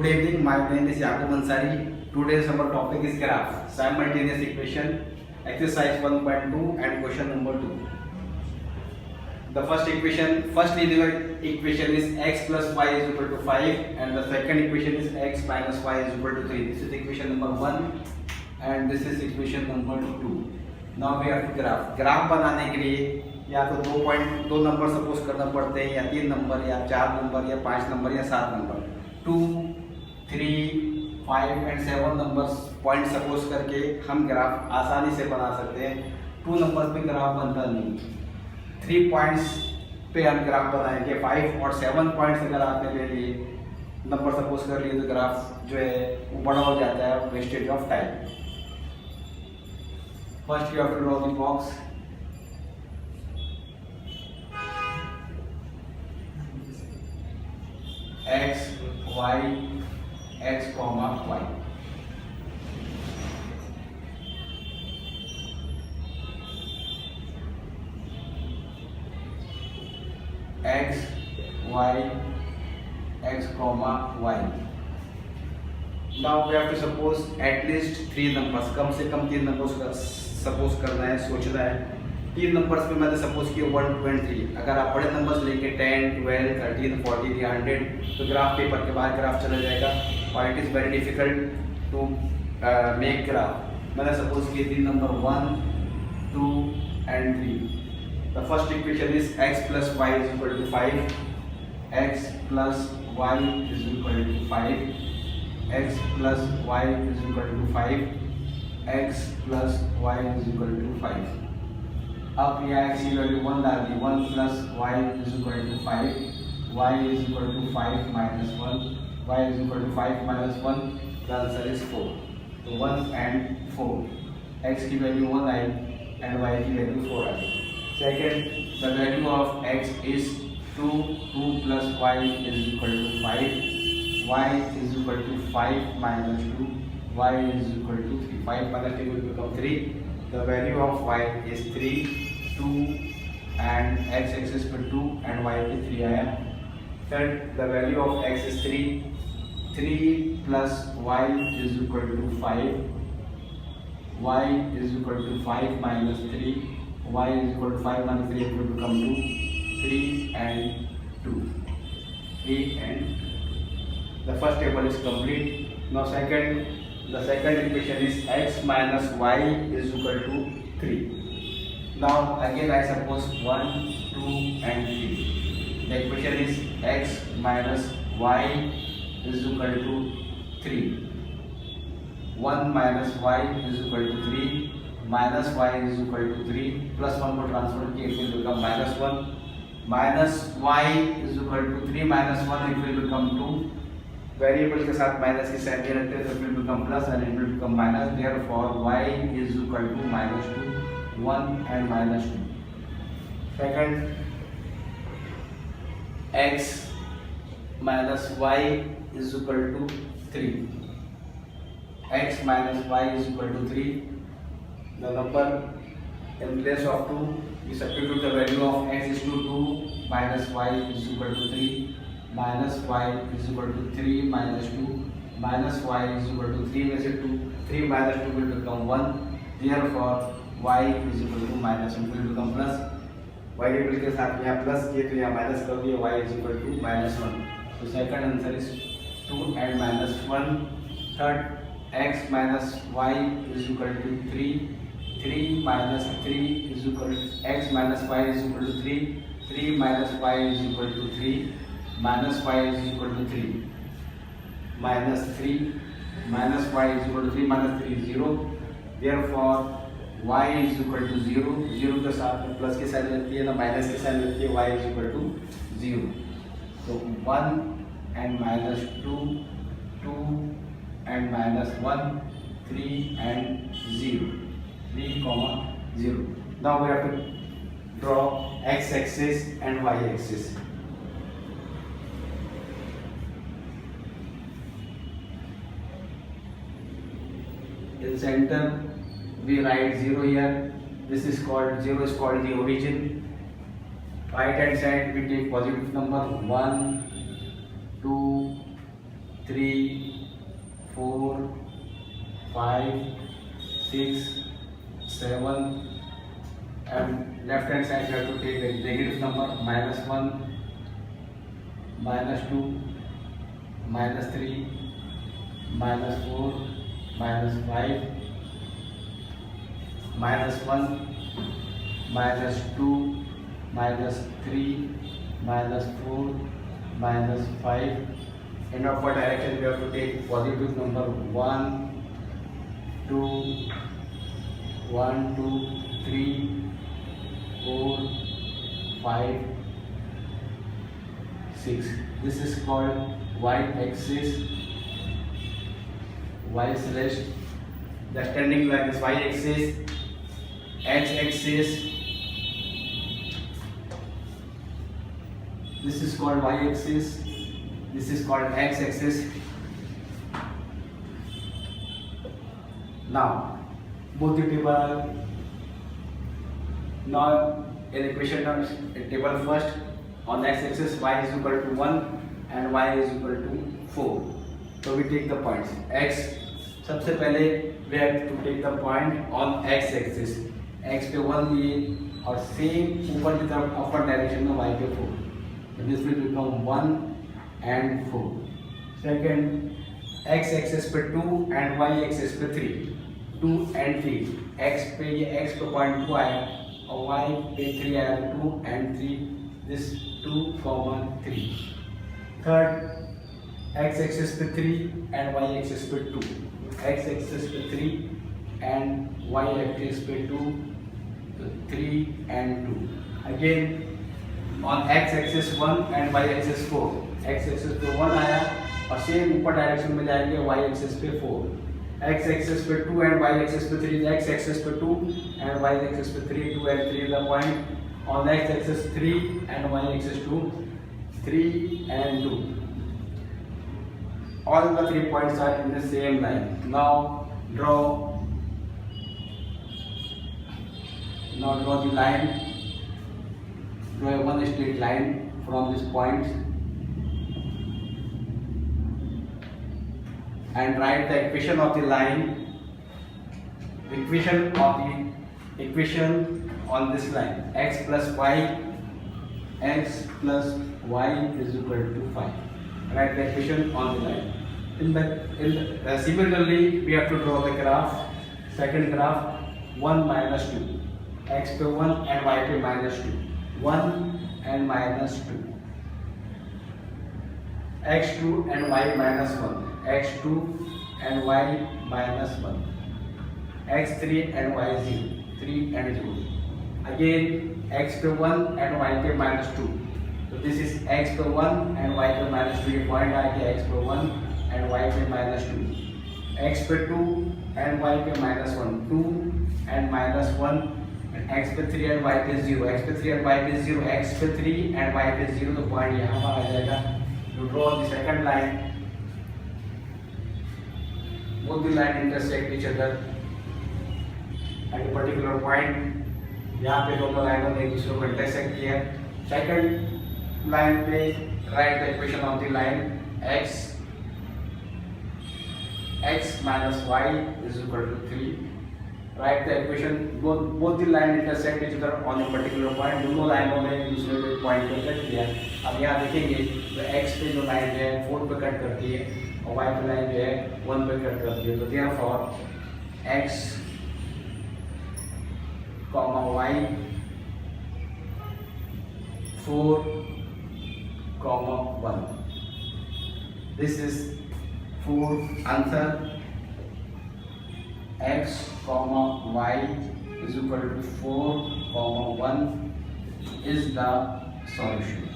Good evening, my name is YAKUB ANSARI. Today's our topic is graph, simultaneous equation, exercise 1.2 and question number 2. The first linear equation is x plus y is equal to 5 and the second equation is x minus y is equal to 3. This is equation number 1 and this is equation number 2. Now we have to graph बनाने के लिए या तो दो number suppose करना पड़ते हैं या 3 नंबर या 4 नंबर या 5 नंबर या 7 number 2, 3, 5 and 7 numbers point suppose करके हम ग्राफ आसानी से बना सकते हैं। 2 नंबर पे ग्राफ बनता नहीं, 3 पॉइंट्स पे हम ग्राफ बनाएंगे। 5 और 7 पॉइंट्स अगर आपने ले लिए नंबर सपोज कर लिए तो ग्राफ जो है वो बड़ा हो जाता है, wastage of time. First you have to draw the box. x, y, x, y. X, y, x, y. Now we have to suppose at least 3 numbers. कम से कम 3 नंबर्स का सपोज करना है, सोचना है। 3 नंबर्स पे मैंने सपोज किया 1, 2 and 3। अगर आप बड़े नंबर्स लेंगे 10, 12, 13, 14 या 100 तो ग्राफ पेपर के बाद ग्राफ चला जाएगा और it is very difficult to make graph. मैंने सपोज किए 3 number 1, 2 and 3। The first equation is x plus y is equal to 5, x plus y is equal to 5, x plus y is equal to 5, x plus y is equal to 5। अब यहाँ x की value 1 डाल दी, 1 plus y is equal to 5, y is equal to 5 minus 1, y is equal to 5 minus 1, the answer is 4। तो 1 and 4, x की value 1 I and y की value 4 I. Second, the value of x is 2, 2 plus y is equal to 5, y is equal to 5 minus 2, y is equal to 3, 5 minus 2 will become 3, the value of y is 3, 2 and x axis पर 2 and y पे 3 आया। Third, the value of x is 3, 3 plus y is equal to 5, y is equal to 5 minus 3, y is equal to 5 minus 3 will become 2, 3 and 2, 3 and 2. The first table is complete. Now the second equation is x minus y is equal to 3. Now again I suppose 1, 2 and 3. The equation is x minus y is equal to 3. 1 minus y is equal to 3, minus y is equal to 3, plus 1 को transfer किए it will become minus 1, minus y is equal to 3 minus 1 it will become 2, variable के साथ minus की sign दे रखते हैं तो it will become plus and it will become minus, therefore y is equal to minus 2, 1 and minus 2. Second, x minus y is equal to 3, x minus y is equal to 3. The number in place of 2, we substitute the value of x is to 2 minus y is equal to 3, minus y is equal to 3 minus 2, minus y is equal to 3 में से 2, 3 minus 2 will become 1, therefore y is equal to minus 1 will become plus। Variable के साथ यहाँ plus किए तो यहाँ minus कर दिए, y is equal to minus 1। तो second answer is 2 and minus 1। Third, x minus y is equal to 3, 3 minus 3 is equal to x minus y is equal to 3, 3 minus y is equal to 3, minus y is equal to 3, minus 3 minus y is equal to 3 minus 3 is 0, therefore y is equal to 0, 0 के साथ में plus की sign लगती है ना minus की sign लगती है, y is equal to 0। तो 1 and minus 2, 2 and minus 1, 3 and 0, 3, 0. Now we have to draw x axis and y axis. In center we write 0 here. This is called 0 is called the origin. Right hand side we take positive number 1, 2, 3, 4, 5, 6, 7, and left hand side you have to take a negative number, -1, -2, -3, -4, -5, -1, -2, -3, -4, -5. In upward direction we have to take positive number 1, 2, 3, 4, 5, 6. This is called y-axis. Y/, the standing line is y-axis, x-axis. This is called y-axis. This is called x-axis. Now, both the table. Now, in equation table first, on x-axis y is equal to 1 and y is equal to 4. So we take the points. X. सबसे पहले we have to take the point on x-axis. X पे 1 लिए और same ऊपर की तरफ upward direction में y पे 4. So this will become 1 and 4. Second, x-axis पे 2 and y-axis पे 3. 2 and 3. X पे ये x पे point 2 आया और y पे 3 आया, 2 and 3. This 2, 3. Third, x-axis पे 3 and y-axis पे 2. X-axis पे 3 and y-axis पे 2. 3 and 2. Again, on x-axis 1 and y-axis 4. X-axis पे 1 आया और सेम ऊपर डायरेक्शन में जाएंगे y-axis पे 4. X-axis पे 2 and y-axis पे 3. X-axis पे 2 and y-axis पे 3. 2 and 3 is the point. On x-axis 3 and y-axis 2. 3 and 2. All the 3 points are in the same line. Now draw the line. Draw one straight line from this point and write the equation of the line. Equation on this line: x plus y is equal to 5. Write the equation on the line. Similarly, we have to draw the graph. Second graph, 1 minus 2. X पे 1 and y पे -2. 1 and -2. x2 and y -1. x2 and y -1. x3 and y 0. 3 and 0. Again, x पे 1 and y पे -2. So this is x पे 1 and y पे -2. ये point आ गया x पे 1 and y पे -2. x पे 2 and y पे -1. 2 and -1. And x पे 3 and y पे 0. x पे 3 and y पे 0. x पे 3 and y पे 0. तो point यहाँ पर आ जाएगा. You draw the second line. Both the line intersect each other at a particular point. यहाँ पे दोनों लाइनों ने एक दूसरे को intersect किया. Second line पे write the equation of the line: x minus y is equal to 3. Write the equation. Both the line intersect each other on a particular point. दोनों लाइनों ने एक दूसरे को point पे कट किया. अब यहाँ देखेंगे तो x पे जो लाइन है 4 पे कट करती है और y पे लाइन जो है 1 पे कट करती है. तो therefore x, y 4, 1. This is fourth answer. X, y is equal to 4, 1 is the solution.